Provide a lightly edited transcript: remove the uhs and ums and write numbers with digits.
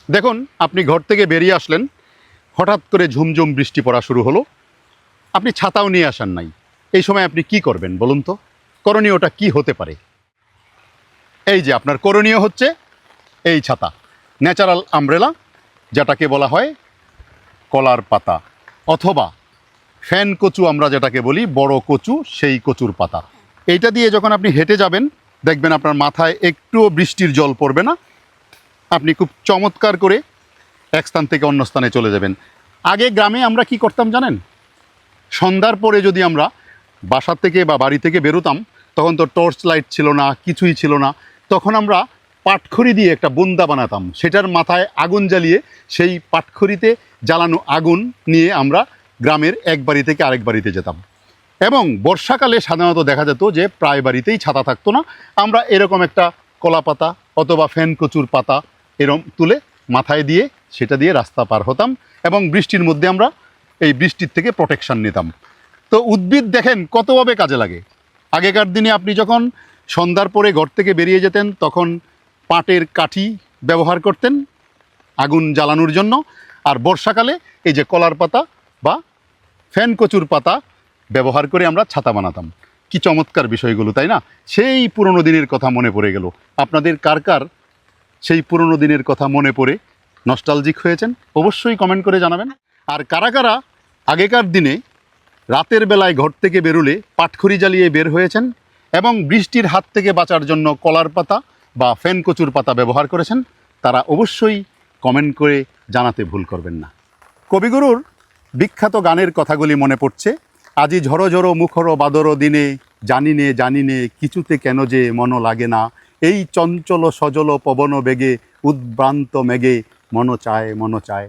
দেখুন, আপনি ঘর থেকে বেরিয়ে আসলেন, হঠাৎ করে ঝুমঝুম বৃষ্টি পড়া শুরু হলো। আপনি ছাতাও নিয়ে আসেন নাই। এই সময় আপনি কি করবেন বলুন তো? করণীয়টা কি হতে পারে? এই যে আপনার করণীয় হচ্ছে এই ছাতা, ন্যাচারাল আমব্রেলা, যেটাকে বলা হয় কলার পাতা, অথবা ফ্যান কচু আমরা যেটাকে বলি, বড় কচু, সেই কচুর পাতা। এইটা দিয়ে যখন আপনি হেঁটে যাবেন, দেখবেন আপনার মাথায় একটুও বৃষ্টির জল পড়বে না। আপনি খুব চমৎকার করে এক স্থান থেকে অন্য স্থানে চলে যাবেন। আগে গ্রামে আমরা কি করতাম জানেন? সন্ধ্যার পরে যদি আমরা বাসা থেকে বা বাড়ি থেকে বেরোতাম, তখন তো টর্চ লাইট ছিল না, কিছুই ছিল না। তখন আমরা পাটখড়ি দিয়ে একটা বুন্দা বানাতাম, সেটার মাথায় আগুন জ্বালিয়ে সেই পাটখড়িতে জ্বালানো আগুন নিয়ে আমরা গ্রামের এক বাড়ি থেকে আরেক বাড়িতে যেতাম। এবং বর্ষাকালে সাধারণত দেখা যেত যে প্রায় বাড়িতেই ছাতা থাকতো না। আমরা এরকম একটা কলা পাতা অথবা ফ্যান কচুর পাতা এরম তুলে মাথায় দিয়ে সেটা দিয়ে রাস্তা পার হতাম, এবং বৃষ্টির মধ্যে আমরা এই বৃষ্টির থেকে প্রোটেকশান নিতাম। তো উদ্ভিদ দেখেন কতভাবে কাজে লাগে। আগেকার দিনে আপনি যখন সন্ধ্যার পরে ঘর থেকে বেরিয়ে যেতেন, তখন পাটের কাঠি ব্যবহার করতেন আগুন জ্বালানোর জন্য। আর বর্ষাকালে এই যে কলার পাতা বা ফ্যান কচুর পাতা ব্যবহার করে আমরা ছাতা বানাতাম। কি চমৎকার বিষয়গুলো, তাই না? সেই পুরনো দিনের কথা মনে পড়ে গেল। আপনাদের কার কার সেই পুরনো দিনের কথা মনে পড়ে নস্টালজিক হয়েছেন? অবশ্যই কমেন্ট করে জানাবেন। আর কারা কারা আগেকার দিনে রাতের বেলায় ঘর থেকে বেরোলে পাটখড়ি জ্বালিয়ে বের হয়েছেন এবং বৃষ্টির হাত থেকে বাঁচার জন্য কলার পাতা বা ফ্যান কচুর পাতা ব্যবহার করেছেন, তারা অবশ্যই কমেন্ট করে জানাতে ভুল করবেন না। কবিগুরুর বিখ্যাত গানের কথাগুলি মনে পড়ছে। আজি ঝড়ো ঝড়ো মুখর বাদর দিনে, জানিনে কিছুতে কেন যে মন লাগে না, এই চঞ্চল সজল পবন বেগে উদ্ভ্রান্ত মেঘে মন চায়